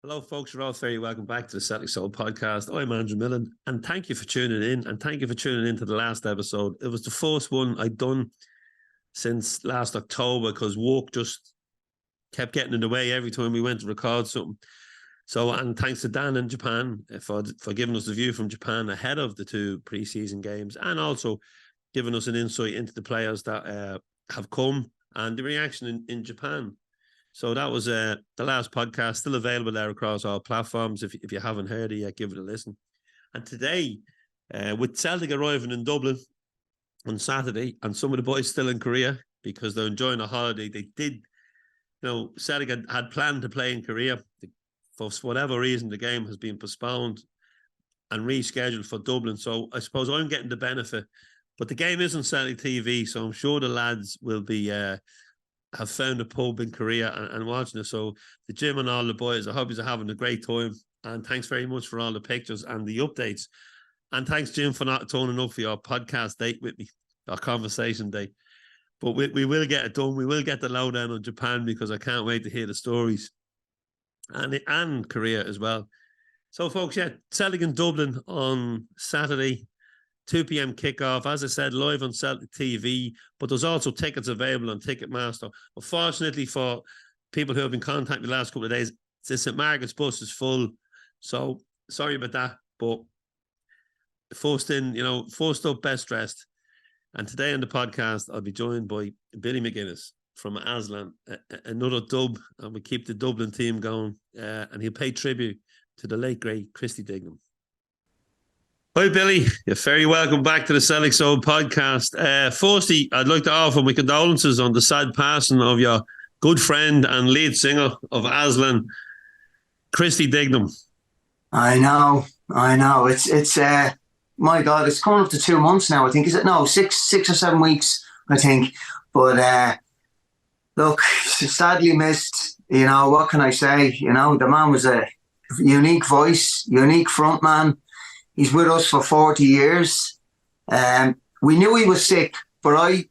Hello, folks. You're all very welcome back to the Celtic Soul podcast. I'm Andrew Milne, and thank you for tuning in. And thank you for tuning in to the last episode. It was the first one I'd done since last October because work just kept getting in the way every time we went to record something. So, and thanks to Dan in Japan for giving us the view from Japan ahead of the two pre-season games, and also giving us an insight into the players that have come and the reaction in Japan. So that was the last podcast, still available there across all platforms. If you haven't heard it yet, give it a listen. And today, with Celtic arriving in Dublin on Saturday, and some of the boys still in Korea because they're enjoying a holiday, they did, Celtic had planned to play in Korea. For whatever reason, the game has been postponed and rescheduled for Dublin. So I suppose I'm getting the benefit. But the game isn't Celtic TV, so I'm sure the lads will be... have found a pub in Korea and watching it. So the Jim and all the boys, I hope you're having a great time. And thanks very much for all the pictures and the updates. And thanks, Jim, for not turning up for your podcast date with me, our conversation date. But we will get it done. We will get the lowdown on Japan because I can't wait to hear the stories. And Korea as well. So, folks, Celtic in Dublin on Saturday. 2 p.m. kickoff, as I said, live on Celtic TV, but there's also tickets available on Ticketmaster. Unfortunately, for people who have been contacted the last couple of days, the St. Margaret's bus is full. So sorry about that, but first up, best dressed. And today on the podcast, I'll be joined by Billy McGuinness from Aslan, another dub, and we keep the Dublin team going, and he'll pay tribute to the late, great Christy Dignam. Hi, Billy. You're very welcome back to the Celtic Soul podcast. Firstly, I'd like to offer my condolences on the sad passing of your good friend and lead singer of Aslan, Christy Dignam. I know. It's my God, it's coming up to 2 months now, I think. Is it? No, six or 7 weeks, I think. But look, sadly missed. What can I say? The man was a unique voice, unique front man. He's with us for 40 years. We knew he was sick, but I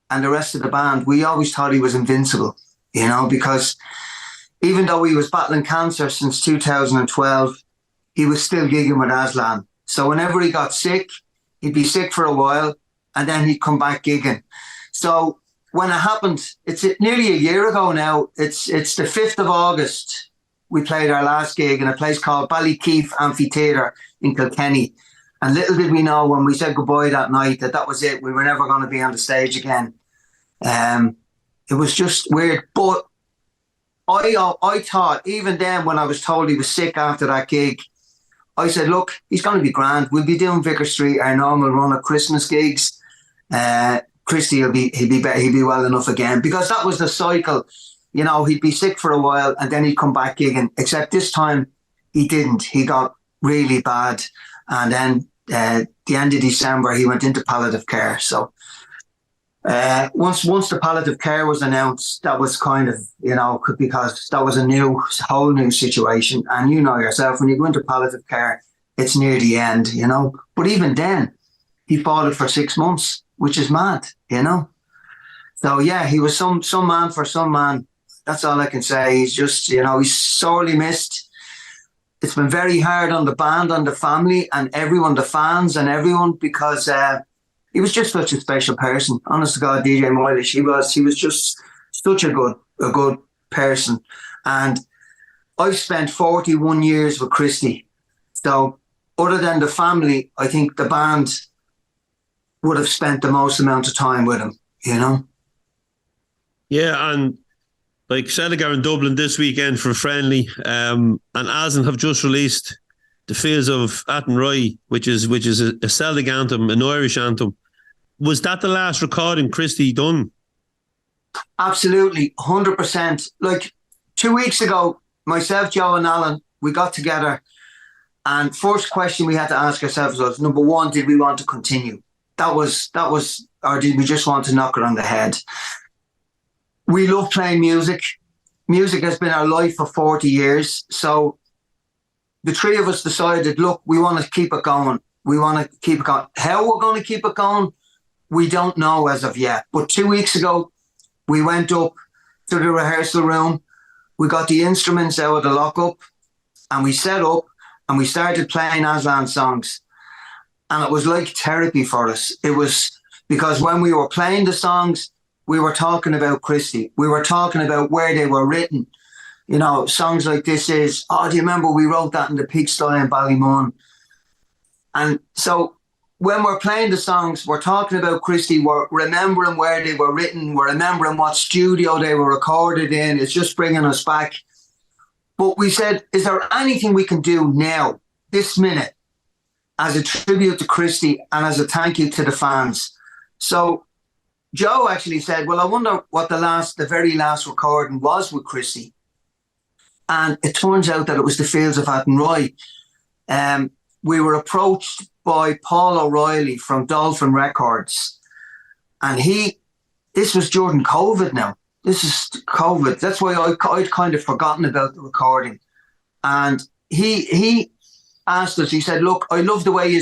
and the rest of the band, we always thought he was invincible, because even though he was battling cancer since 2012, he was still gigging with Aslan. So whenever he got sick, he'd be sick for a while and then he'd come back gigging. So when it happened, it's nearly a year ago now. It's the 5th of August. We played our last gig in a place called Ballykeefe Amphitheatre in Kilkenny. And little did we know when we said goodbye that night that was it. We were never going to be on the stage again. It was just weird. But I thought, even then when I was told he was sick after that gig, I said, look, he's going to be grand. We'll be doing Vicar Street, our normal run of Christmas gigs. Christy, he'll be well enough again. Because that was the cycle. He'd be sick for a while and then he'd come back gigging. Except this time he didn't. He got really bad. And then the end of December, he went into palliative care. So once the palliative care was announced, that was kind of, because that was a whole new situation. And you know yourself, when you go into palliative care, it's near the end, But even then, he fought it for 6 months, which is mad, So, yeah, he was some man for some man. That's all I can say. He's just, he's sorely missed. It's been very hard on the band, on the family and everyone, the fans and everyone, because he was just such a special person. Honest to God, DJ Moilish, he was just such a good person. And I've spent 41 years with Christy. So other than the family, I think the band would have spent the most amount of time with him, Yeah, and like Celtic are in Dublin this weekend for a friendly, and Aslan have just released the Fields of Athenry, which is a Celtic anthem, an Irish anthem. Was that the last recording Christy done? Absolutely, 100%. Like 2 weeks ago, myself, Joe and Alan, we got together, and first question we had to ask ourselves was, number one, did we want to continue? That was, or did we just want to knock it on the head? We love playing music. Music has been our life for 40 years. So the three of us decided, look, we want to keep it going. How we're going to keep it going, we don't know as of yet. But 2 weeks ago, we went up to the rehearsal room. We got the instruments out of the lockup. and we set up and we started playing Aslan songs. And it was like therapy for us. It was because when we were playing the songs, we were talking about Christy. We were talking about where they were written. You know, songs like This Is, oh, do you remember we wrote that in the pigsty in Ballymun? And so when we're playing the songs, we're talking about Christy, we're remembering where they were written, we're remembering what studio they were recorded in. It's just bringing us back. But we said, is there anything we can do now, this minute, as a tribute to Christy and as a thank you to the fans? So Joe actually said, well, I wonder what the very last recording was with Christy. And it turns out that it was the Fields of Athenry. We were approached by Paul O'Reilly from Dolphin Records. And this was during COVID now. This is COVID. That's why I'd kind of forgotten about the recording. And he asked us, he said, look, I love the way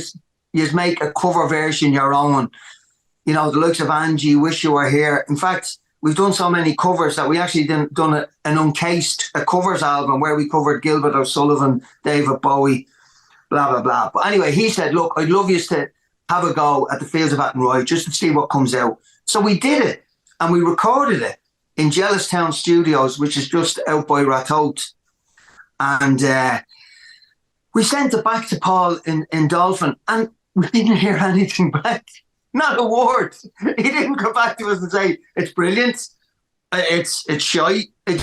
you make a cover version your own. You know, the likes of Angie, Wish You Were Here. In fact, we've done so many covers that we actually done an uncased covers album where we covered Gilbert O'Sullivan, David Bowie, blah, blah, blah. But anyway, he said, look, I'd love you to have a go at the Fields of Athenry just to see what comes out. So we did it, and we recorded it in Jellistown Studios, which is just out by Ratoath. And we sent it back to Paul in Dolphin, and we didn't hear anything back. Not a word. He didn't come back to us and say, it's brilliant, it's shite. We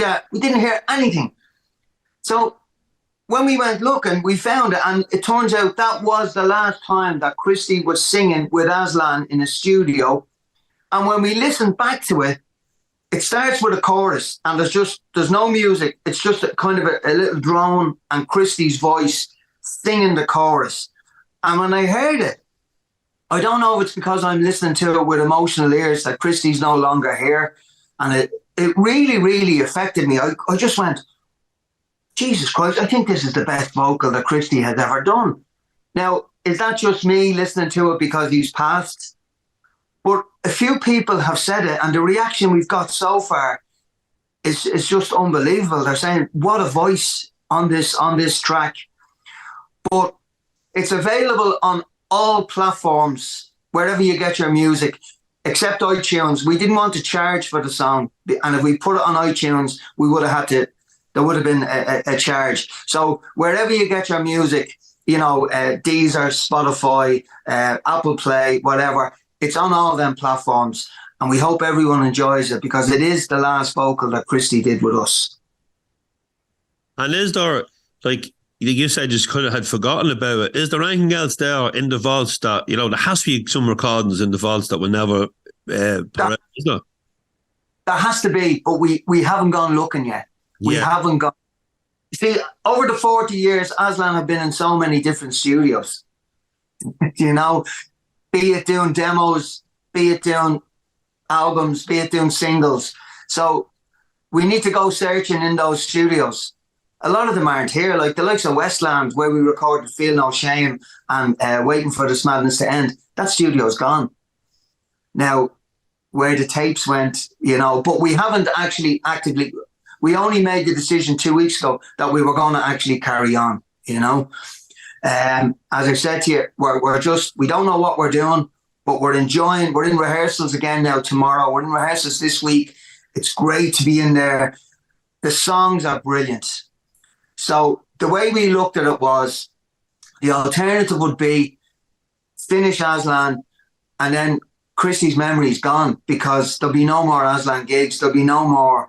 didn't hear anything. So when we went looking, we found it, and it turns out that was the last time that Christy was singing with Aslan in a studio. And when we listened back to it, it starts with a chorus, and there's no music. It's just a kind of a little drone and Christy's voice singing the chorus. And when I heard it, I don't know if it's because I'm listening to it with emotional ears that Christy's no longer here. And it really, really affected me. I just went, Jesus Christ, I think this is the best vocal that Christy has ever done. Now, is that just me listening to it because he's passed? But a few people have said it, and the reaction we've got so far is just unbelievable. They're saying, what a voice on this track. But it's available on all platforms, wherever you get your music, except iTunes. We didn't want to charge for the song, and if we put it on iTunes, there would have been a charge. So wherever you get your music, you know, Deezer, Spotify, Apple Play, whatever, it's on all them platforms, and we hope everyone enjoys it because it is the last vocal that Christy did with us. And is there, like you said, just kind of had forgotten about it. Is there anything else there in the vaults that, you know, there has to be some recordings in the vaults that will never put out, isn't there? There has to be, but we haven't gone looking yet. We haven't gone. See, over the 40 years, Aslan have been in so many different studios. You know, be it doing demos, be it doing albums, be it doing singles. So we need to go searching in those studios. A lot of them aren't here, like the likes of Westland, where we recorded Feel No Shame and Waiting for This Madness to End. That studio's gone. Now, where the tapes went, you know, but we haven't actually actively, we only made the decision 2 weeks ago that we were going to actually carry on, you know. As I said to you, we don't know what we're doing, but we're in rehearsals again now tomorrow. We're in rehearsals this week. It's great to be in there. The songs are brilliant. So the way we looked at it was, the alternative would be finish Aslan, and then Christy's memory's gone because there'll be no more Aslan gigs. There'll be no more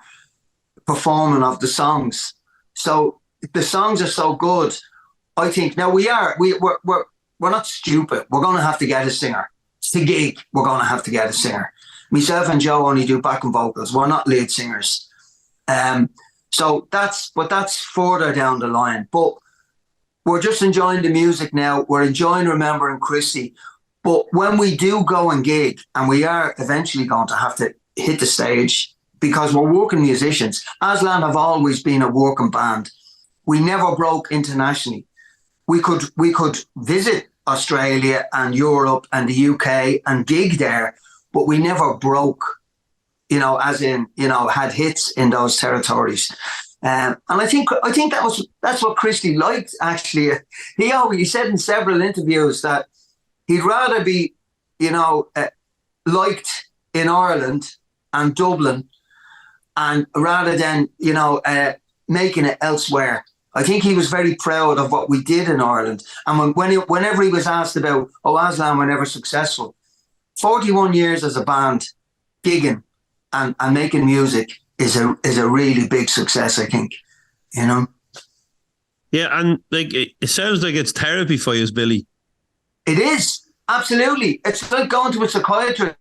performing of the songs. So the songs are so good. I think now we're not stupid. We're going to have to get a singer. It's the gig. We're going to have to get a singer. Myself and Joe only do backing vocals. We're not lead singers. So that's further down the line. But we're just enjoying the music now. We're enjoying remembering Christy. But when we do go and gig, and we are eventually going to have to hit the stage because we're working musicians. Aslan have always been a working band. We never broke internationally. We could visit Australia and Europe and the UK and gig there, but we never broke, you know, as in, you know, had hits in those territories. And I think that's what Christy liked. Actually, he said in several interviews that he'd rather be, liked in Ireland and Dublin, and rather than making it elsewhere. I think he was very proud of what we did in Ireland. And whenever he was asked about, Aslan were never successful, 41 years as a band, gigging and making music is a really big success, I think, Yeah, and it sounds like it's therapy for you, Billy. It is, absolutely. It's like going to a psychiatrist.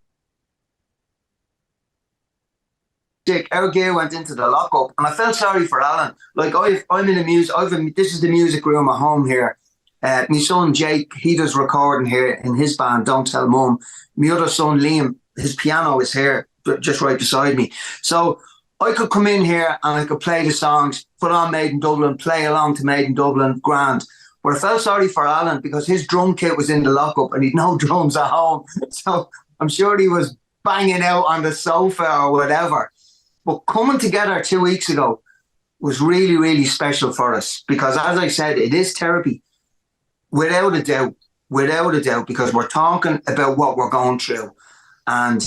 Our gear went into the lockup, and I felt sorry for Alan. Like I'm in the music. This is the music room at home here. My son Jake, he does recording here in his band. Don't Tell Mum. My other son Liam, his piano is here, just right beside me. So I could come in here and I could play the songs, put on Made in Dublin, play along to Made in Dublin, grand. But I felt sorry for Alan because his drum kit was in the lockup and he'd no drums at home. So I'm sure he was banging out on the sofa or whatever. But coming together 2 weeks ago was really, really special for us because, as I said, it is therapy, without a doubt, because we're talking about what we're going through. And,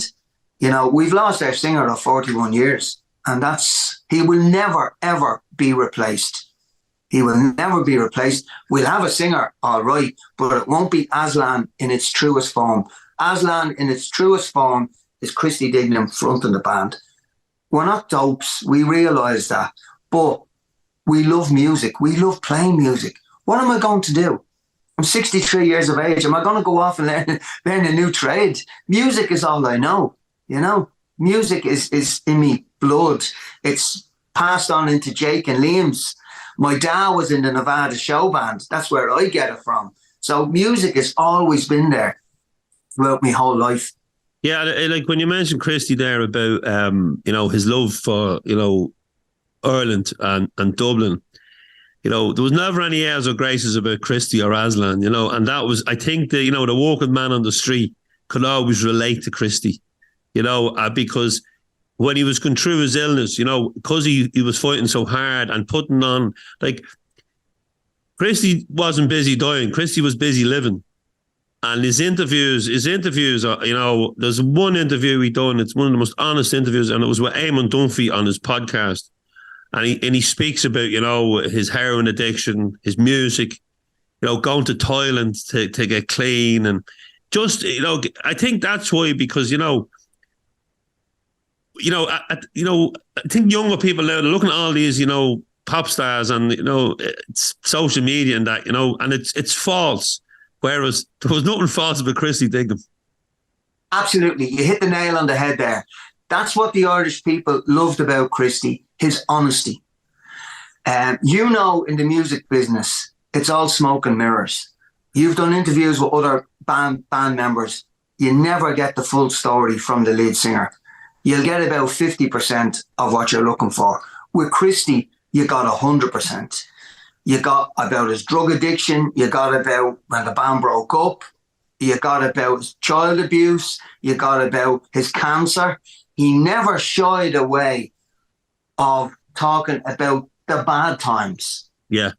we've lost our singer of 41 years, and he will never, ever be replaced. He will never be replaced. We'll have a singer, all right, but it won't be Aslan in its truest form. Aslan in its truest form is Christy Dignam fronting the band. We're not dopes. We realise that. But we love music. We love playing music. What am I going to do? I'm 63 years of age. Am I going to go off and learn a new trade? Music is all I know, Music is in me blood. It's passed on into Jake and Liam's. My dad was in the Nevada show band. That's where I get it from. So music has always been there throughout my whole life. Yeah, like when you mentioned Christy there about his love for Ireland and Dublin, there was never any airs or graces about Christy or Aslan, and that was, I think, the working man on the street could always relate to Christy, because when he was going through his illness, because he was fighting so hard and putting on, like, Christy wasn't busy dying, Christy was busy living. And his interviews are, there's one interview he done, it's one of the most honest interviews, and it was with Eamon Dunphy on his podcast. And he speaks about, his heroin addiction, his music, going to Thailand to get clean. And just, I think that's why, because, I think younger people now, they're looking at all these, pop stars and, it's social media and that, and it's false. Whereas there was nothing false about Christy Dignam. Absolutely. You hit the nail on the head there. That's what the Irish people loved about Christy, his honesty. In the music business, it's all smoke and mirrors. You've done interviews with other band members. You never get the full story from the lead singer. You'll get about 50% of what you're looking for. With Christy, you got 100%. You got about his drug addiction. You got about when the band broke up. You got about his child abuse. You got about his cancer. He never shied away of talking about the bad times. Yeah.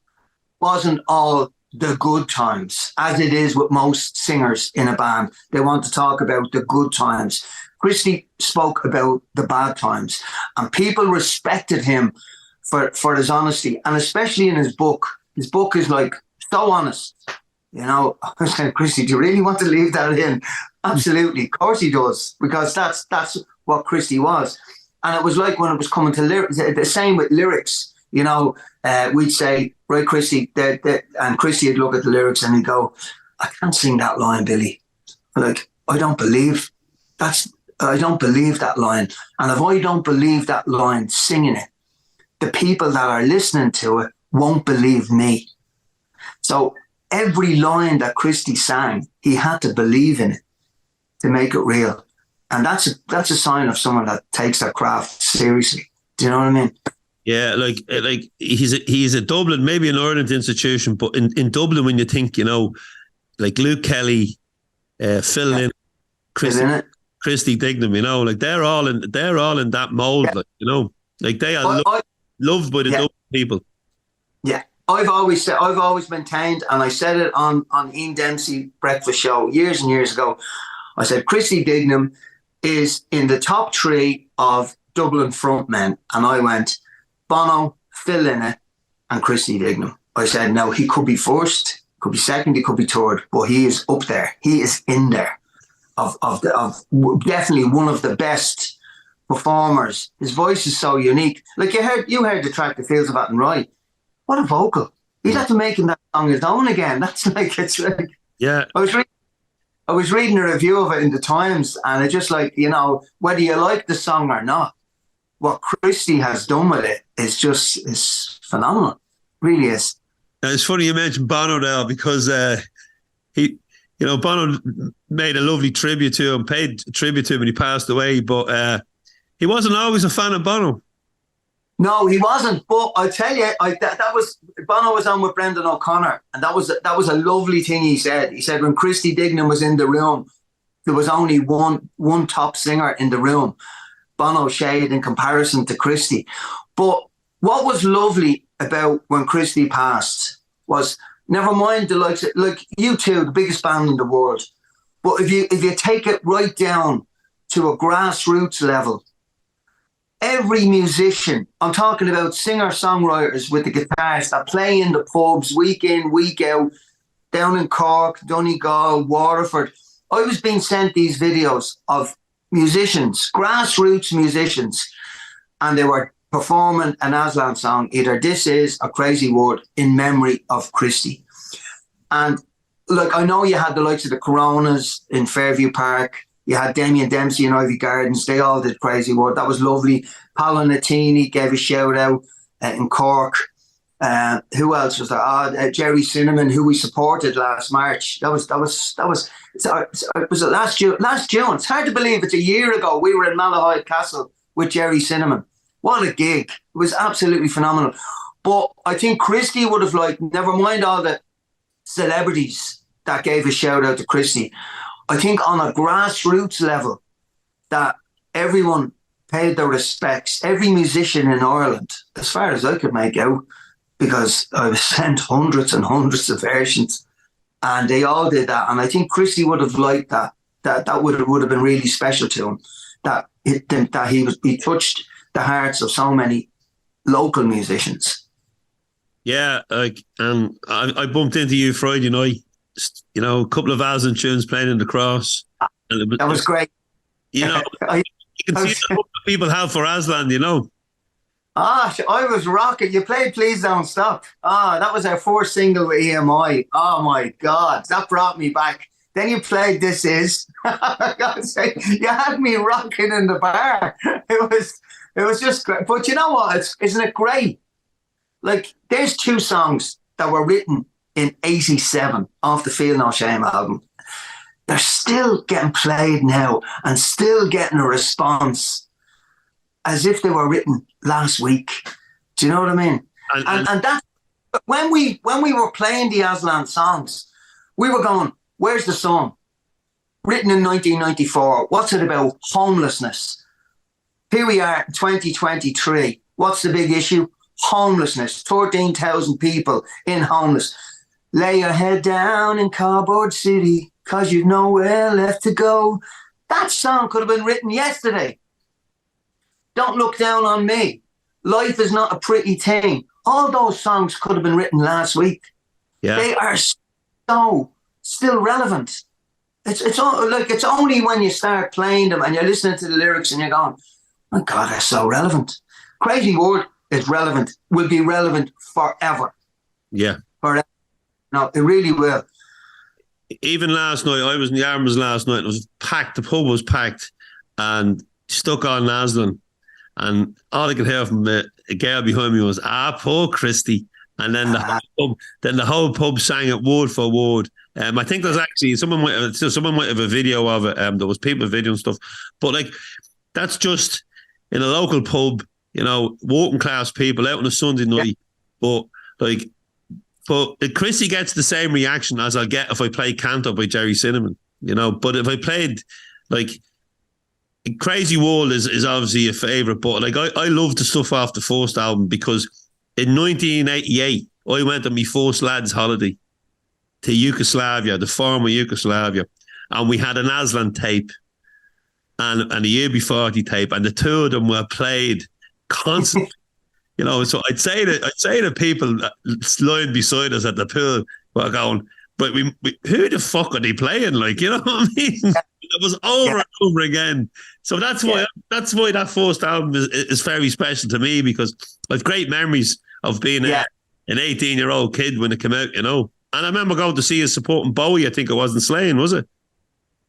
Wasn't all the good times, as it is with most singers in a band. They want to talk about the good times. Christy spoke about the bad times, and people respected him for his honesty, and especially in his book. His book is like so honest. I was saying, Christy, do you really want to leave that in? Absolutely, of course he does, because that's what Christy was. And it was like when it was coming to lyrics, the same with lyrics. We'd say, right, Christy, and Christy would look at the lyrics and he'd go, I can't sing that line, Billy. Like, I don't believe that line. And if I don't believe that line, singing it, the people that are listening to it won't believe me. So every line that Christy sang, he had to believe in it to make it real. And that's a sign of someone that takes their craft seriously. Do you know what I mean? Yeah, like he's a Dublin, maybe an Ireland institution, but in Dublin, when you think, like Luke Kelly, Phil Lynott, Christy Dignam, like they're all in that mold, like they are. loved by the Dublin people. Yeah. I've always maintained, and I said it on Ian Dempsey breakfast show years and years ago. I said Christy Dignam is in the top 3 of Dublin frontmen, and I went Bono, Phil Lynott, and Christy Dignam. I said no, he could be first, could be second, he could be third, but he is up there. He is in there of definitely one of the best performers. His voice is so unique. Like you heard the track, The Fields of Athenry. What a vocal! He'd have to make him that song his own again. It's like yeah. I was reading a review of it in the Times, and it's just like, whether you like the song or not, what Christy has done with it is phenomenal. Really is. Now, it's funny you mentioned Bono there, because Bono made a lovely tribute to him, paid tribute to him when he passed away, but he wasn't always a fan of Bono. No, he wasn't. But I tell you, that was Bono was on with Brendan O'Connor, and that was a lovely thing he said. He said when Christy Dignam was in the room, there was only one top singer in the room. Bono shaded in comparison to Christy. But what was lovely about when Christy passed was, never mind the likes of, like U2, the biggest band in the world. But if you take it right down to a grassroots level, every musician, I'm talking about singer-songwriters with the guitars that play in the pubs week in, week out, down in Cork, Donegal, Waterford. I was being sent these videos of musicians, grassroots musicians, and they were performing an Aslan song, either This Is or Crazy Word, in memory of Christy. And like, I know you had the likes of the Coronas in Fairview Park, you had Damien Dempsey in Ivy Gardens. They all did Crazy Word. That was lovely. Paolo Nutini gave a shout out in Cork. Who else was there? Jerry Cinnamon, who we supported last March. It was last June. Last June. It's hard to believe it's a year ago. We were in Malahide Castle with Jerry Cinnamon. What a gig! It was absolutely phenomenal. But I think Christy would have never mind all the celebrities that gave a shout out to Christy. I think on a grassroots level, that everyone paid their respects. Every musician in Ireland, as far as I could make out, because I was sent hundreds and hundreds of versions, and they all did that. And I think Christy would have liked that. That would have been really special to him. That he touched the hearts of so many local musicians. Yeah, and I bumped into you Friday night. A couple of Aslan tunes playing in the Cross. And that was great. You can see the people have for Aslan, I was rocking. You played Please Don't Stop. That was our first single with EMI. Oh my God, that brought me back. Then you played This Is. God's sake, you had me rocking in the bar. It was just great. But you know what? Isn't it great? Like, there's 2 songs that were written in 87 off the Feel No Shame album. They're still getting played now and still getting a response as if they were written last week. Do you know what I mean? And that, when we were playing the Aslan songs, we were going, where's the song? Written in 1994. What's it about? Homelessness. Here we are, 2023. What's the big issue? Homelessness. 13,000 people in homeless. Lay your head down in Cardboard City, 'cause you've nowhere left to go. That song could have been written yesterday. Don't Look Down on Me. Life Is Not a Pretty Thing. All those songs could have been written last week. Yeah. They are so still relevant. It's only when you start playing them and you're listening to the lyrics and you're going, my God, they're so relevant. Crazy Word is relevant, will be relevant forever. Yeah. Forever. No, it really will. Even last night, I was in the Arms last night. It was packed. The pub was packed, and stuck on Aslan. And all I could hear from a girl behind me was, poor Christy. And then the whole pub sang it word for word. I think there's actually someone might have a video of it. There was people videoing stuff, but that's just in a local pub. Working class people out on a Sunday night, yeah. But Christy gets the same reaction as I'll get if I play Canto by Jerry Cinnamon, But if I played, Crazy World is obviously a favourite, but like I love the stuff off the first album because in 1988 I went on my first lads' holiday to Yugoslavia, the former Yugoslavia, and we had an Aslan tape and a UB40 tape, and the two of them were played constantly. You know, so I'd say that people lying beside us at the pool were going, but we who the fuck are they playing? Like, you know what I mean? It was over and over again. So that's why that first album is very special to me, because I've great memories of being an 18-year-old kid when it came out, you know. And I remember going to see us supporting Bowie. I think it was in Slane, was it?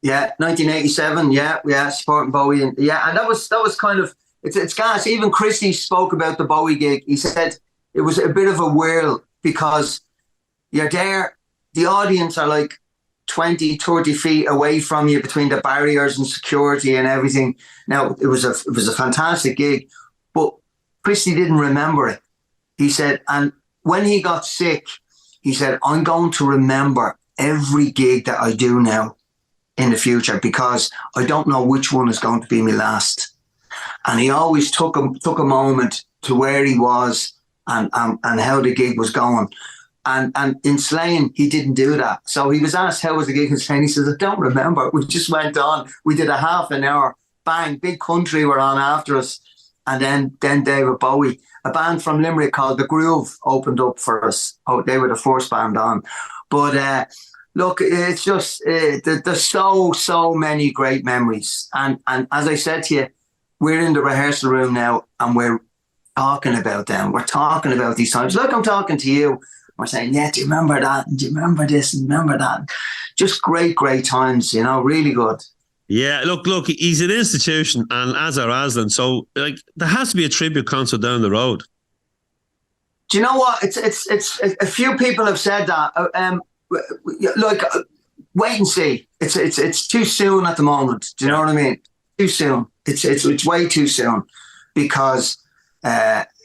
Yeah, 1987. Yeah, supporting Bowie, and that was kind of it's gas. Even Christy spoke about the Bowie gig. He said it was a bit of a whirl because you're there. The audience are like 20, 30 feet away from you between the barriers and security and everything. Now, it was a fantastic gig, but Christy didn't remember it. He said, and when he got sick, he said, I'm going to remember every gig that I do now in the future because I don't know which one is going to be my last. And he always took a moment to where he was and how the gig was going. And in Slane, he didn't do that. So he was asked, how was the gig in Slane? He says, I don't remember. We just went on. We did a half an hour. Bang, Big Country were on after us. And then David Bowie. A band from Limerick called The Groove opened up for us. Oh, they were the first band on. But look, it's just, there's so many great memories. And as I said to you, we're in the rehearsal room now and we're talking about them. We're talking about these times. Look, I'm talking to you. We're saying, yeah, do you remember that? And do you remember this? And remember that? Just great times, you know, really good. Yeah, look, he's an institution, and as are Aslan. So, like, there has to be a tribute concert down the road. Do you know what? It's a few people have said that. Wait and see. It's too soon at the moment. Do you know what I mean? Too soon. It's way too soon because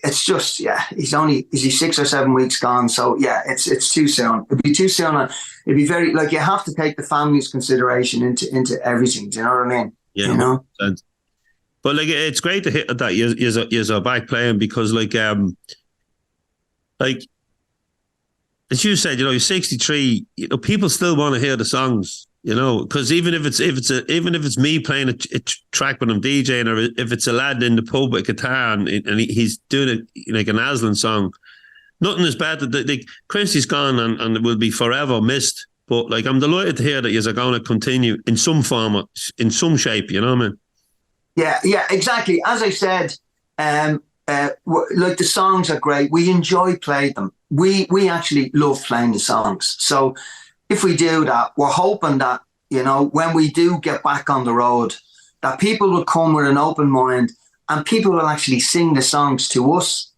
it's just is he 6 or 7 weeks gone? So yeah, it's too soon. It'd be too soon. It'd be very you have to take the family's consideration into everything. Do you know what I mean? Yeah, you know. But it's great to hit that you're back playing because as you said, you know, you're 63. You know, people still want to hear the songs. You know, because even if it's me playing a track when I'm DJing, or if it's a lad in the pub with a guitar and he's doing it like an Aslan song, nothing is bad. Christy's gone and it will be forever missed. But like, I'm delighted to hear that you're going to continue in some form, in some shape. You know what I mean? Yeah, exactly. As I said, like the songs are great. We enjoy playing them. We actually love playing the songs. So if we do that, we're hoping that, you know, when we do get back on the road, that people will come with an open mind and people will actually sing the songs to us.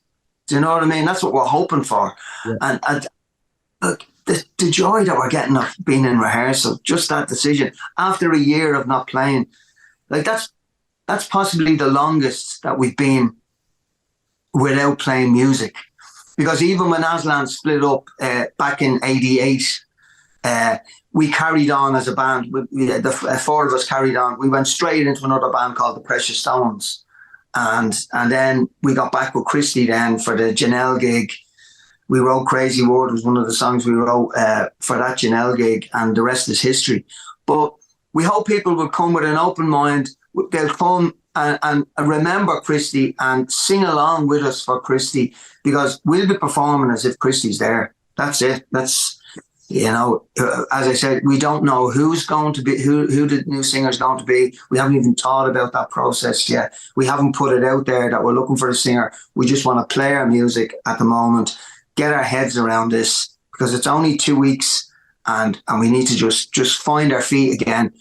Do you know what I mean? That's what we're hoping for. Yeah. And look, the joy that we're getting of being in rehearsal, just that decision, after a year of not playing, like that's possibly the longest that we've been without playing music. Because even when Aslan split up back in 88, we carried on as a band. The four of us carried on. We went straight into another band called the Precious Stones. And then we got back with Christy then for the Janelle gig. We wrote Crazy World, was one of the songs we wrote for that Janelle gig, and the rest is history. But we hope people will come with an open mind. They'll come and remember Christy and sing along with us for Christy, because we'll be performing as if Christy's there. That's it. That's, you know, as I said, we don't know who's going to be, who the new singer's going to be. We haven't even thought about that process yet. We haven't put it out there that we're looking for a singer. We just want to play our music at the moment, get our heads around this, because it's only 2 weeks and we need to just find our feet again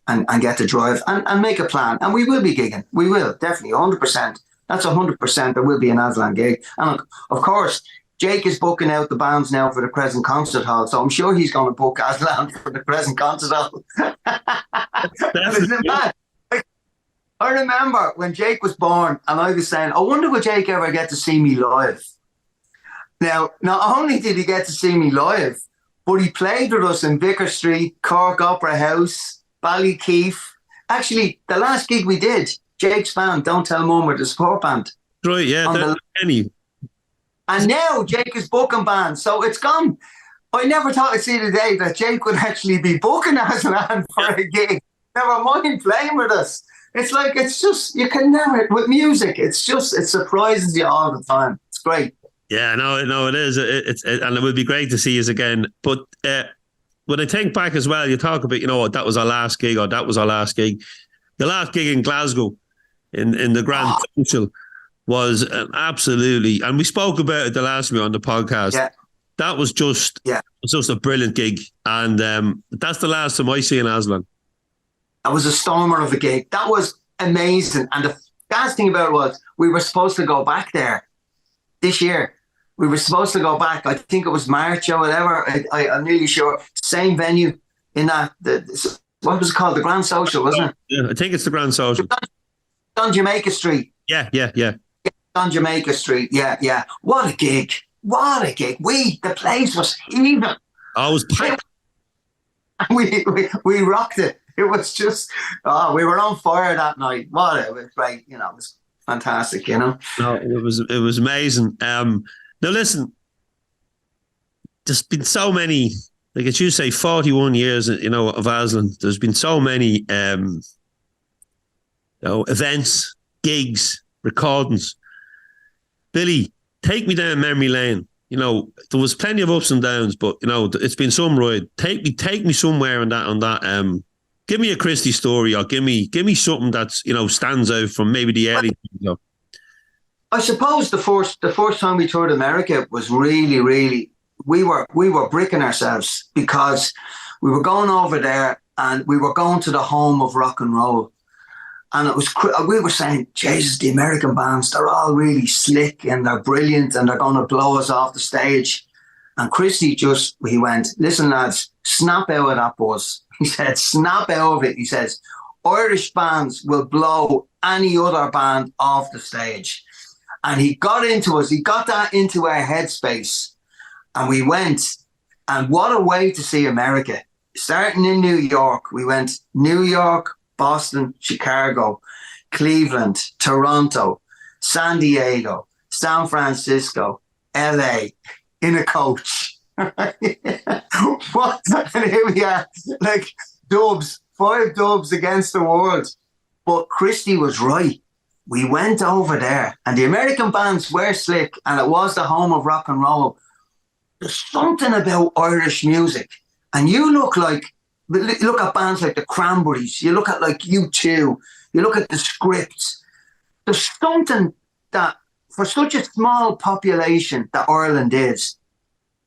and get the drive and make a plan. And we will be gigging. We will, definitely, 100%. That's 100%. There will be an Aslan gig. And of course, Jake is booking out the bands now for the Crescent Concert Hall, so I'm sure he's going to book Aslan for the Crescent Concert Hall. Isn't it mad? I remember when Jake was born, and I was saying, I wonder will Jake ever get to see me live? Now, not only did he get to see me live, but he played with us in Vicar Street, Cork Opera House, Ballykeefe, Actually, the last gig we did, Jake's band, Don't Tell Mum, with the support band. Right, yeah. And now Jake is booking bands, so it's gone. I never thought I'd see the day that Jake would actually be booking Aslan for a gig. Never mind playing with us. It's like, it's just, you can never, with music, it's just, it surprises you all the time. It's great. Yeah, no, it is. And it would be great to see us again. But when I think back as well, you talk about, that was our last gig, or that was our last gig. The last gig in Glasgow in the Grand Social was absolutely, and we spoke about it the last week on the podcast. Yeah. That was just a brilliant gig. And that's the last time I see an Aslan. That was a stormer of a gig. That was amazing. And the last thing about it was we were supposed to go back there this year. We were supposed to go back. I think it was March or whatever. I'm nearly sure. Same venue in that. What was it called? The Grand Social, wasn't it? Yeah, I think it's the Grand Social. On Jamaica Street. Yeah. On Jamaica Street. Yeah. What a gig. The place was heaving. Oh, it was packed. We rocked it. It was just, we were on fire that night. It was great. It was fantastic, No, it was amazing. Now listen, there's been so many, like as you say, 41 years, of Aslan. There's been so many, events, gigs, recordings. Billy, take me down memory lane. There was plenty of ups and downs, but it's been some ride. Take me somewhere on that. Give me a Christy story, or give me something that's stands out from maybe the early. I suppose the first time we toured America was really, really, we were bricking ourselves, because we were going over there and we were going to the home of rock and roll. And we were saying, Jesus, the American bands, they're all really slick and they're brilliant and they're going to blow us off the stage. And Christy he went, listen, lads, snap out of that buzz. He said, snap out of it. He says, Irish bands will blow any other band off the stage. And he got into us. He got that into our headspace. And we went. And what a way to see America. Starting in New York, we went New York, Boston, Chicago, Cleveland, Toronto, San Diego, San Francisco, LA, in a coach. What? And here we are, like dubs, 5 dubs against the world. But Christy was right. We went over there, and the American bands were slick, and it was the home of rock and roll. There's something about Irish music, and you look at bands like the Cranberries, you look at like U2, you look at the Scripts. There's something that, for such a small population that Ireland is,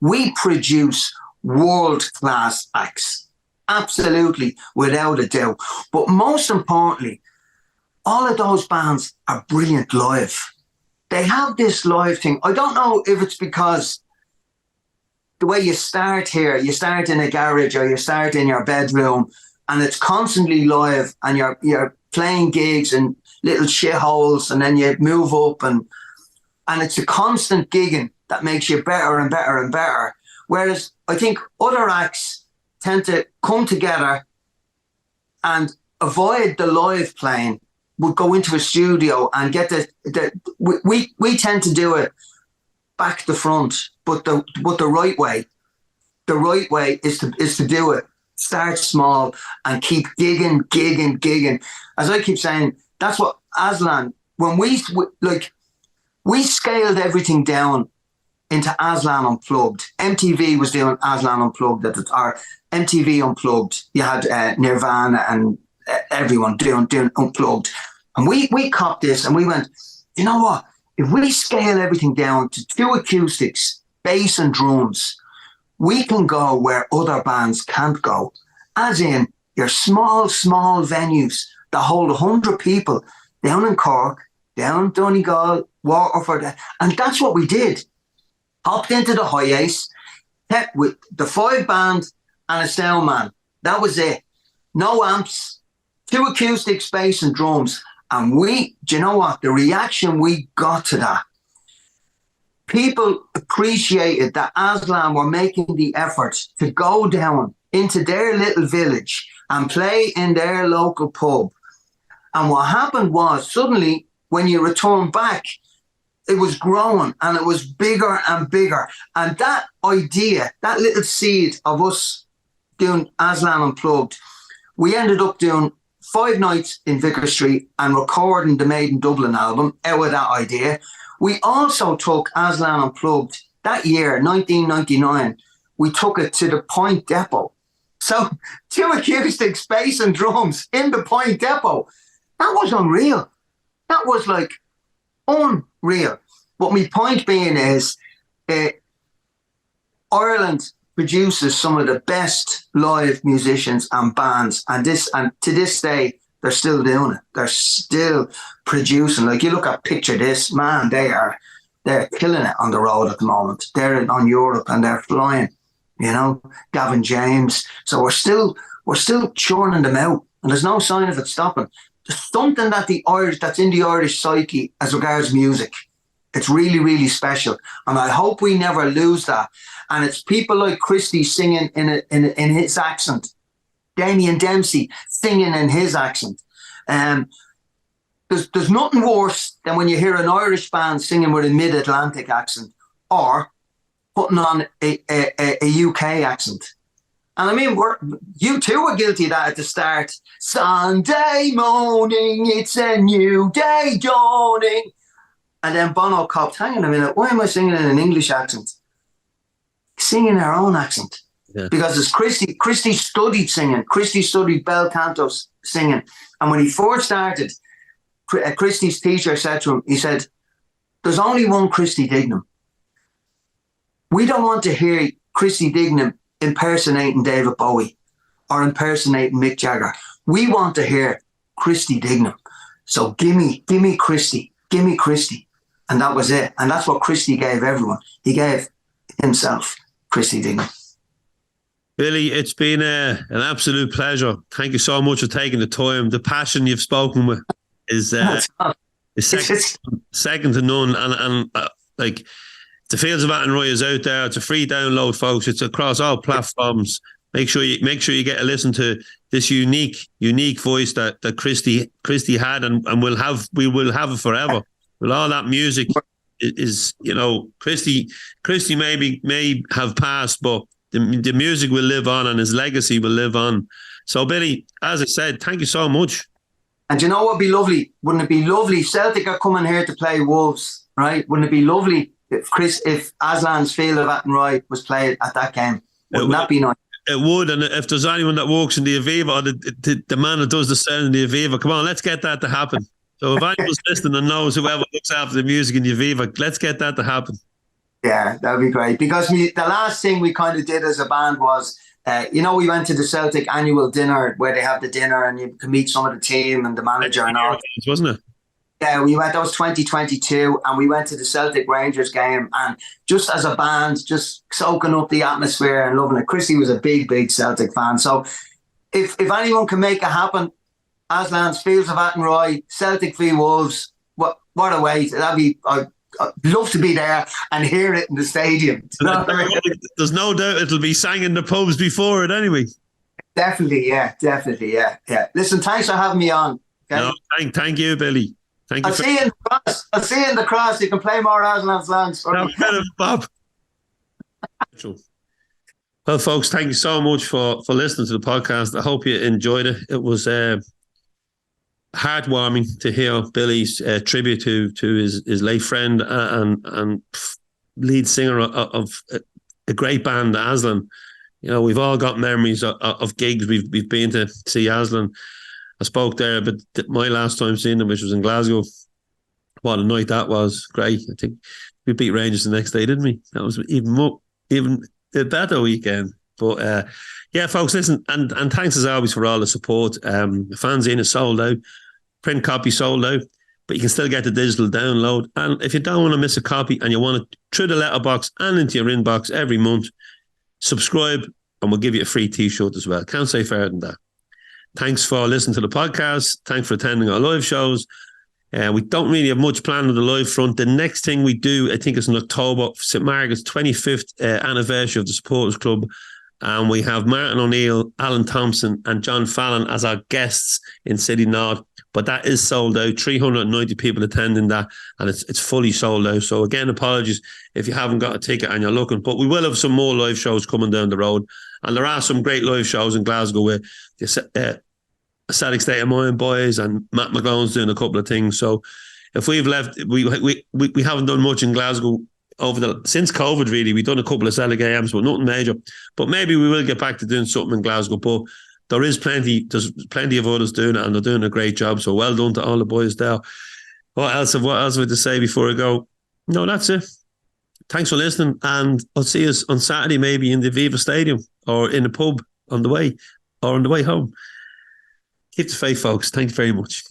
we produce world-class acts. Absolutely, without a doubt. But most importantly, all of those bands are brilliant live. They have this live thing. I don't know if it's because the way you start here, you start in a garage or you start in your bedroom, and it's constantly live, and you're playing gigs in little shitholes, and then you move up, and it's a constant gigging that makes you better and better and better. Whereas I think other acts tend to come together and avoid the live playing, would go into a studio and get we tend to do it back to front, but the right way. The right way is to do it. Start small and keep gigging. As I keep saying, that's what Aslan, when we scaled everything down into Aslan Unplugged. MTV was doing Aslan Unplugged or MTV Unplugged. You had Nirvana and everyone doing Unplugged. And we copped this and we went, you know what? If we scale everything down to 2 acoustics, bass and drums, we can go where other bands can't go. As in your small venues that hold 100 people down in Cork, down Donegal, Waterford. And that's what we did. Hopped into the High Ace, with the 5 band and a sound man. That was it. No amps, 2 acoustics, bass and drums. And do you know what? The reaction we got to that, people appreciated that Aslan were making the effort to go down into their little village and play in their local pub. And what happened was, suddenly, when you return back, it was growing and it was bigger and bigger. And that idea, that little seed of us doing Aslan Unplugged, we ended up doing 5 nights in Vicar Street and recording the Made in Dublin album out of that idea. We also took Aslan Unplugged that year, 1999. We took it to the Point Depot. So 2 acoustics, bass and drums in the Point Depot. That was unreal. That was like unreal. But my point being is, Ireland produces some of the best live musicians and bands, and to this day they're still doing it. They're still producing. Like, you look at Picture This, man, they're killing it on the road at the moment. They're on Europe and they're flying. Gavin James. So we're still churning them out, and there's no sign of it stopping. There's something that's in the Irish psyche as regards music. It's really, really special, and I hope we never lose that. And it's people like Christy singing in his accent, Damien Dempsey singing in his accent. There's nothing worse than when you hear an Irish band singing with a mid-Atlantic accent, or putting on a UK accent. And I mean, you too were guilty of that at the start. Sunday morning, it's a new day dawning. And then Bono copped, hang on a minute, why am I singing in an English accent? Singing her own accent. Yeah. Because it's Christy studied singing. Christy studied bel canto singing. And when he first started, Christy's teacher said to him, he said, there's only one Christy Dignam. We don't want to hear Christy Dignam impersonating David Bowie or impersonating Mick Jagger. We want to hear Christy Dignam. So give me Christy. Give me Christy. And that was it. And that's what Christy gave everyone. He gave himself Christy Dignam. Billy, it's been an absolute pleasure. Thank you so much for taking the time. The passion you've spoken with is second to none. And like, the Fields of Athenry is out there. It's a free download, folks. It's across all platforms. Make sure you get a listen to this unique voice that Christy had, and we will have it forever. With all that music is Christy may have passed, but the music will live on and his legacy will live on. So, Billy, as I said, thank you so much. And you know what would be lovely? Wouldn't it be lovely? Celtic are coming here to play Wolves, right? Wouldn't it be lovely if Aslan's Field of Athenry was played at that game? Wouldn't that be nice? It would. And if there's anyone that works in the Aviva, or the man that does the sound in the Aviva, come on, let's get that to happen. So if anyone's listening and knows whoever looks after the music in the Aviva, let's get that to happen. Yeah, that would be great. Because the last thing we kind of did as a band was, we went to the Celtic annual dinner where they have the dinner and you can meet some of the team and the manager and all. Wasn't it? Yeah, we went. That was 2022, and we went to the Celtic Rangers game, and just as a band, just soaking up the atmosphere and loving it. Christy was a big Celtic fan, so if anyone can make it happen, Aslan's Fields of Athenry, Celtic v Wolves, what a way! I'd love to be there and hear it in the stadium. There's no doubt it'll be sang in the pubs before it anyway. Definitely, yeah. Listen, thanks for having me on. Okay? No, thank you, Billy. I'll see you in the cross. You can play more Aslan songs for me. Bob. Well, folks, thank you so much for listening to the podcast. I hope you enjoyed it. It was heartwarming to hear Billy's tribute to his late friend and lead singer of a great band, Aslan. We've all got memories of gigs we've been to see Aslan. I spoke there, but my last time seeing them, which was in Glasgow, what a night that was. Great. I think we beat Rangers the next day, didn't we? That was even a better weekend. But yeah, folks, listen, and thanks as always for all the support. The Fanzine is sold out, print copy sold out, but you can still get the digital download. And if you don't want to miss a copy and you want it through the letterbox and into your inbox every month, subscribe and we'll give you a free t-shirt as well. Can't say fairer than that. Thanks for listening to the podcast. Thanks for attending our live shows. We don't really have much planned on the live front. The next thing we do, I think, is in October, St. Margaret's 25th anniversary of the Supporters Club. And we have Martin O'Neill, Alan Thompson, and John Fallon as our guests in City Nod. But that is sold out. 390 people attending that, and it's fully sold out. So again, apologies if you haven't got a ticket and you're looking. But we will have some more live shows coming down the road, and there are some great live shows in Glasgow with the Celtic State of Mind boys and Matt McGlone's doing a couple of things. So if we've left, we haven't done much in Glasgow since COVID. Really, we've done a couple of Celtic AMs, but nothing major. But maybe we will get back to doing something in Glasgow. But there's plenty of others doing it, and they're doing a great job. So well done to all the boys there. What else have I to say before I go? No, that's it. Thanks for listening, and I'll see you on Saturday, maybe in the Aviva Stadium or in a pub on the way home. Keep the faith, folks. Thank you very much.